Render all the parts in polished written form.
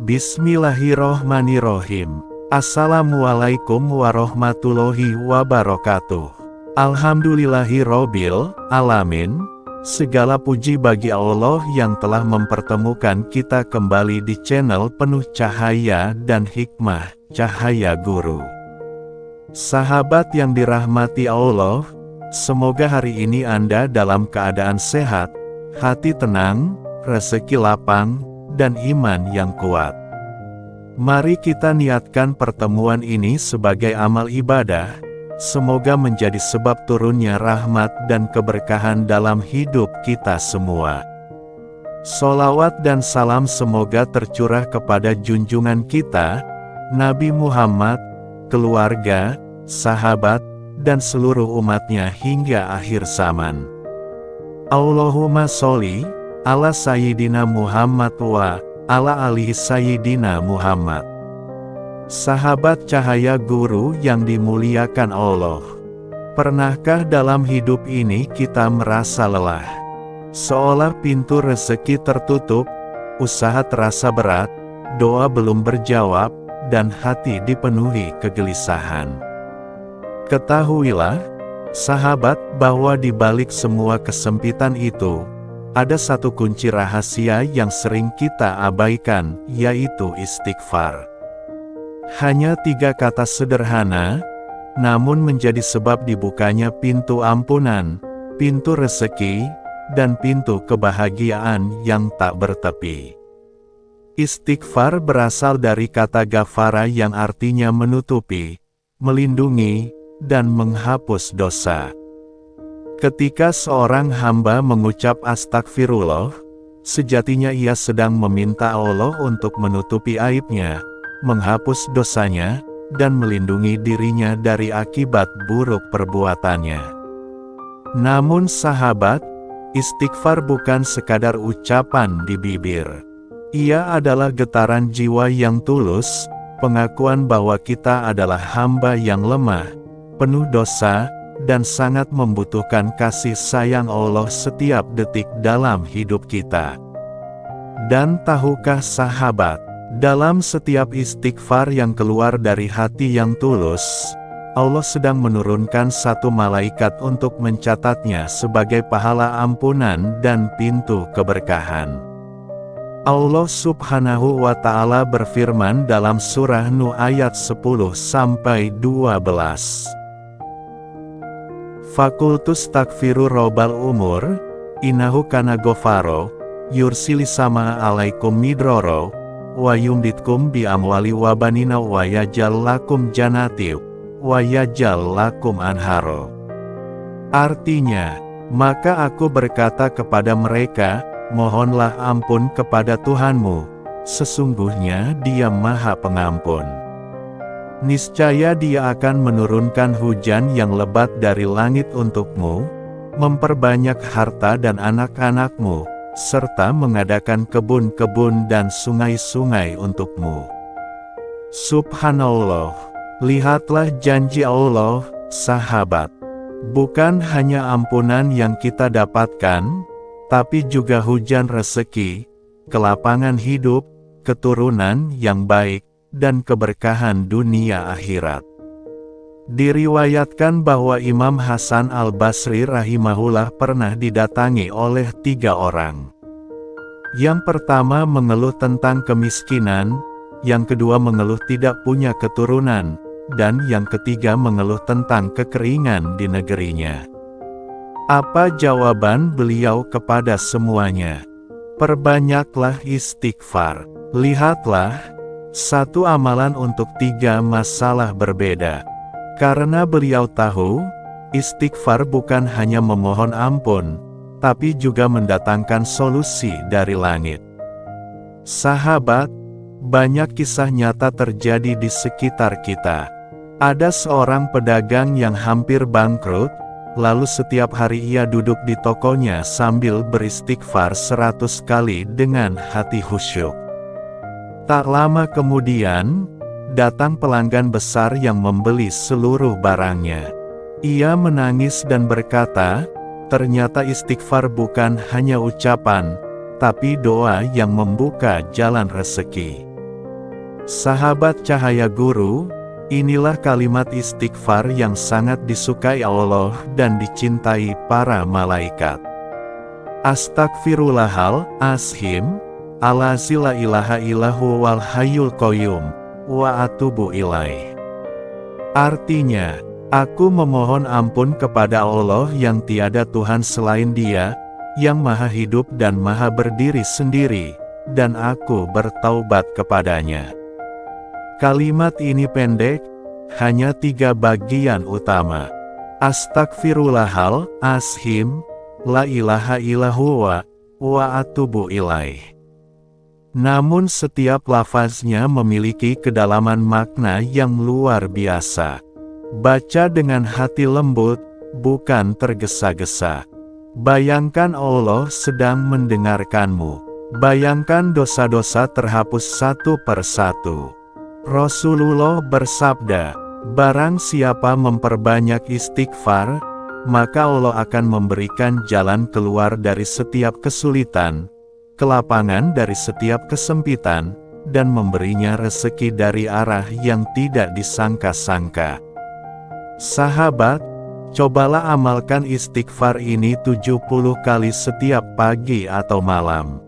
Bismillahirrohmanirrohim. Assalamualaikum warahmatullahi wabarakatuh. Alhamdulillahirobbil alamin. Segala puji bagi Allah yang telah mempertemukan kita kembali di channel penuh cahaya dan hikmah, Cahaya Guru. Sahabat yang dirahmati Allah, semoga hari ini Anda dalam keadaan sehat, hati tenang, rezeki lapang, dan iman yang kuat. Mari kita niatkan pertemuan ini sebagai amal ibadah, semoga menjadi sebab turunnya rahmat dan keberkahan dalam hidup kita semua. Sholawat dan salam semoga tercurah kepada junjungan kita, Nabi Muhammad, keluarga, sahabat, dan seluruh umatnya hingga akhir zaman. Allahumma sholli ala Sayyidina Muhammad wa ala alihi Sayyidina Muhammad. Sahabat Cahaya Guru yang dimuliakan Allah, pernahkah dalam hidup ini kita merasa lelah? Seolah pintu rezeki tertutup, usaha terasa berat, doa belum berjawab, dan hati dipenuhi kegelisahan. Ketahuilah, sahabat, bahwa di balik semua kesempitan itu, ada satu kunci rahasia yang sering kita abaikan, yaitu istighfar. Hanya 3 kata sederhana, namun menjadi sebab dibukanya pintu ampunan, pintu rezeki, dan pintu kebahagiaan yang tak bertepi. Istighfar berasal dari kata ghafara yang artinya menutupi, melindungi, dan menghapus dosa. Ketika seorang hamba mengucap astagfirullah, sejatinya ia sedang meminta Allah untuk menutupi aibnya, menghapus dosanya, dan melindungi dirinya dari akibat buruk perbuatannya. Namun sahabat, istighfar bukan sekadar ucapan di bibir. Ia adalah getaran jiwa yang tulus, pengakuan bahwa kita adalah hamba yang lemah, penuh dosa, dan sangat membutuhkan kasih sayang Allah setiap detik dalam hidup kita. Dan tahukah sahabat, dalam setiap istighfar yang keluar dari hati yang tulus, Allah sedang menurunkan satu malaikat untuk mencatatnya sebagai pahala ampunan dan pintu keberkahan. Allah Subhanahu wa Ta'ala berfirman dalam surah Nuh ayat 10-12. Fakultus takfiru robbal umur, innahu kana ghafaro, yursilis sama alaikum midroro, wa yumditkum bi amwali wa banina wa yajal lakum janati, wa yajal lakum anharo. Artinya, maka aku berkata kepada mereka, mohonlah ampun kepada Tuhanmu, sesungguhnya Dia Maha Pengampun. Niscaya Dia akan menurunkan hujan yang lebat dari langit untukmu, memperbanyak harta dan anak-anakmu, serta mengadakan kebun-kebun dan sungai-sungai untukmu. Subhanallah, lihatlah janji Allah, sahabat. Bukan hanya ampunan yang kita dapatkan, tapi juga hujan rezeki, kelapangan hidup, keturunan yang baik, dan keberkahan dunia akhirat. Diriwayatkan bahwa Imam Hasan al-Basri rahimahullah pernah didatangi oleh 3 orang. Yang pertama mengeluh tentang kemiskinan, yang kedua mengeluh tidak punya keturunan, dan yang ketiga mengeluh tentang kekeringan di negerinya. Apa jawaban beliau kepada semuanya? Perbanyaklah istighfar. Lihatlah, satu amalan untuk 3 masalah berbeda. Karena beliau tahu, istighfar bukan hanya memohon ampun, tapi juga mendatangkan solusi dari langit. Sahabat, banyak kisah nyata terjadi di sekitar kita. Ada seorang pedagang yang hampir bangkrut, lalu setiap hari ia duduk di tokonya sambil beristighfar 100 kali dengan hati khusyuk. Tak lama kemudian, datang pelanggan besar yang membeli seluruh barangnya. Ia menangis dan berkata, ternyata istighfar bukan hanya ucapan, tapi doa yang membuka jalan rezeki. Sahabat Cahaya Guru, inilah kalimat istighfar yang sangat disukai Allah dan dicintai para malaikat. Astagfirullahal azim, allazi la ilaha illahu wal hayyul qayyum, wa atubu ilaih. Artinya, aku memohon ampun kepada Allah yang tiada Tuhan selain Dia, yang maha hidup dan maha berdiri sendiri, dan aku bertaubat kepadanya. Kalimat ini pendek, hanya 3 bagian utama. Astagfirullahal azim, la ilaha illahu wa atubu ilaih. Namun setiap lafaznya memiliki kedalaman makna yang luar biasa. Baca dengan hati lembut, bukan tergesa-gesa. Bayangkan Allah sedang mendengarkanmu. Bayangkan dosa-dosa terhapus satu persatu. Rasulullah bersabda, barang siapa memperbanyak istighfar, maka Allah akan memberikan jalan keluar dari setiap kesulitan, kelapangan dari setiap kesempitan, dan memberinya rezeki dari arah yang tidak disangka-sangka. Sahabat, cobalah amalkan istighfar ini 70 kali setiap pagi atau malam.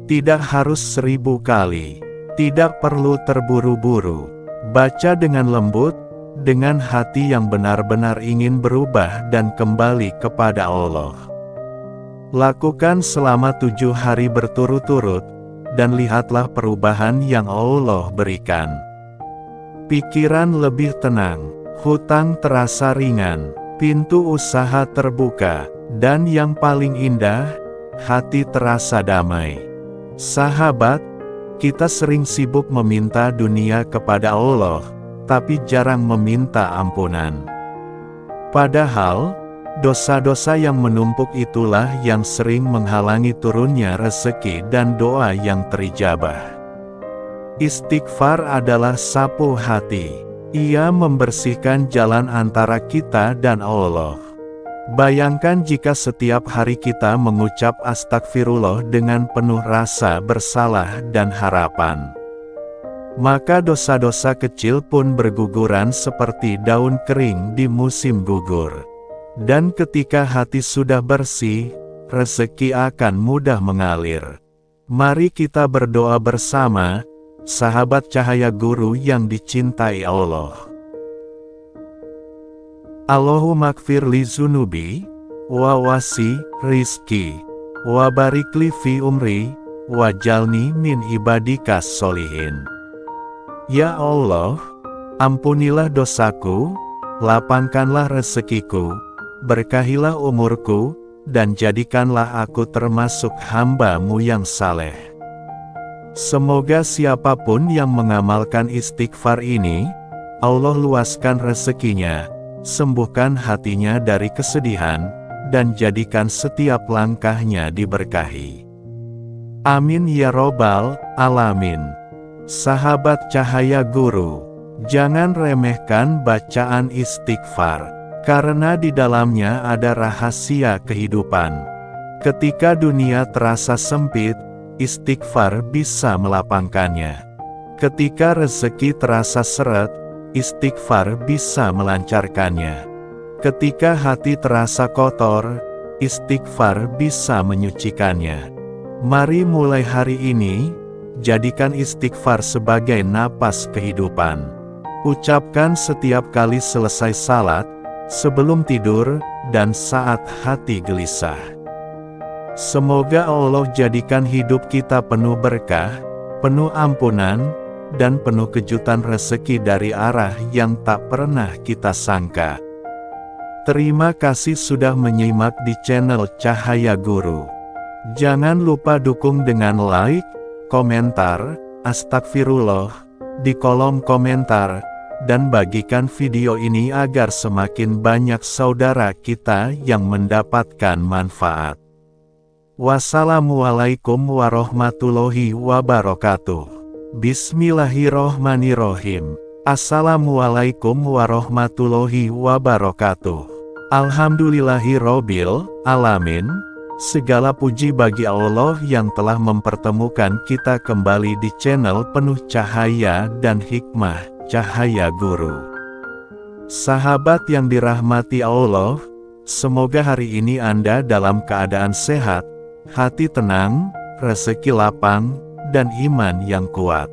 Tidak harus 1000 kali. Tidak perlu terburu-buru. Baca dengan lembut, dengan hati yang benar-benar ingin berubah dan kembali kepada Allah. Lakukan selama 7 hari berturut-turut, dan lihatlah perubahan yang Allah berikan. Pikiran lebih tenang, hutang terasa ringan, pintu usaha terbuka, dan yang paling indah, hati terasa damai. Sahabat, kita sering sibuk meminta dunia kepada Allah, tapi jarang meminta ampunan. Padahal, dosa-dosa yang menumpuk itulah yang sering menghalangi turunnya rezeki dan doa yang terijabah. Istighfar adalah sapu hati. Ia membersihkan jalan antara kita dan Allah. Bayangkan jika setiap hari kita mengucap astagfirullah dengan penuh rasa bersalah dan harapan. Maka dosa-dosa kecil pun berguguran seperti daun kering di musim gugur. Dan ketika hati sudah bersih, rezeki akan mudah mengalir. Mari kita berdoa bersama, sahabat Cahaya Guru yang dicintai Allah. Allahumma gfir li zunubi, wa wasi rizki, wa barikli fi umri, wa jalni min ibadikas solihin. Ya Allah, ampunilah dosaku, lapangkanlah rezekiku, berkahilah umurku, dan jadikanlah aku termasuk hamba-Mu yang saleh. Semoga siapapun yang mengamalkan istighfar ini, Allah luaskan rezekinya, sembuhkan hatinya dari kesedihan, dan jadikan setiap langkahnya diberkahi. Amin ya robbal alamin. Sahabat Cahaya Guru, jangan remehkan bacaan istighfar, karena di dalamnya ada rahasia kehidupan. Ketika dunia terasa sempit, istighfar bisa melapangkannya. Ketika rezeki terasa seret, istighfar bisa melancarkannya. Ketika hati terasa kotor, istighfar bisa menyucikannya. Mari mulai hari ini, jadikan istighfar sebagai napas kehidupan. Ucapkan setiap kali selesai salat, sebelum tidur, dan saat hati gelisah. Semoga Allah jadikan hidup kita penuh berkah, penuh ampunan, dan penuh kejutan rezeki dari arah yang tak pernah kita sangka. Terima kasih sudah menyimak di channel Cahaya Guru. Jangan lupa dukung dengan like, komentar, astagfirullah, di kolom komentar, dan bagikan video ini agar semakin banyak saudara kita yang mendapatkan manfaat. Wassalamualaikum warahmatullahi wabarakatuh. Bismillahirrohmanirrohim. Assalamualaikum warahmatullahi wabarakatuh. Alhamdulillahirobbil alamin. Segala puji bagi Allah yang telah mempertemukan kita kembali di channel penuh cahaya dan hikmah, Cahaya Guru. Sahabat yang dirahmati Allah, semoga hari ini Anda dalam keadaan sehat, hati tenang, rezeki lapang, dan iman yang kuat.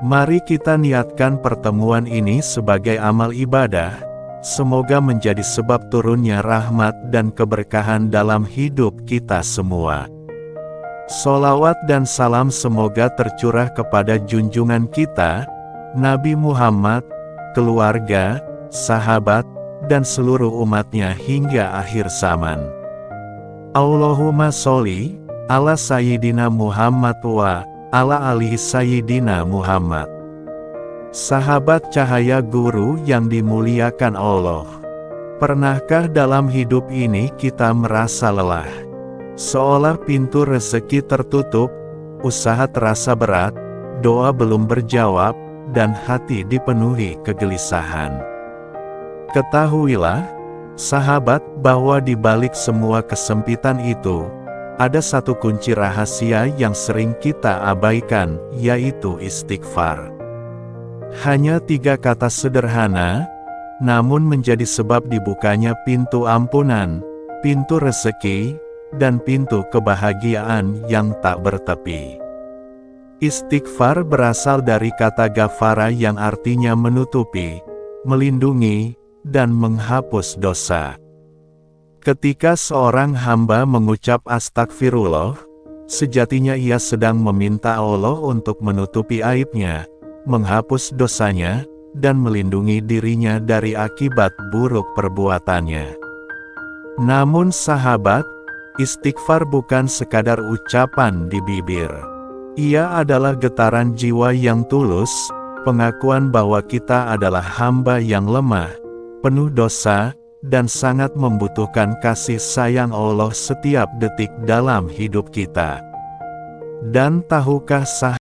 Mari kita niatkan pertemuan ini sebagai amal ibadah. Semoga menjadi sebab turunnya rahmat dan keberkahan dalam hidup kita semua. Sholawat dan salam semoga tercurah kepada junjungan kita, Nabi Muhammad, keluarga, sahabat, dan seluruh umatnya hingga akhir zaman. Allahumma sholli ala Sayyidina Muhammad wa ala alihi Sayyidina Muhammad. Sahabat Cahaya Guru yang dimuliakan Allah, pernahkah dalam hidup ini kita merasa lelah? Seolah pintu rezeki tertutup, usaha terasa berat, doa belum berjawab, dan hati dipenuhi kegelisahan. Ketahuilah, sahabat, bahwa di balik semua kesempitan itu, ada satu kunci rahasia yang sering kita abaikan, yaitu istighfar. Hanya 3 kata sederhana, namun menjadi sebab dibukanya pintu ampunan, pintu rezeki, dan pintu kebahagiaan yang tak bertepi. Istighfar berasal dari kata ghafara yang artinya menutupi, melindungi, dan menghapus dosa. Ketika seorang hamba mengucap astagfirullah, sejatinya ia sedang meminta Allah untuk menutupi aibnya, menghapus dosanya, dan melindungi dirinya dari akibat buruk perbuatannya. Namun sahabat, istighfar bukan sekadar ucapan di bibir. Ia adalah getaran jiwa yang tulus, pengakuan bahwa kita adalah hamba yang lemah, penuh dosa, dan sangat membutuhkan kasih sayang Allah setiap detik dalam hidup kita. Dan tahukah sahabat,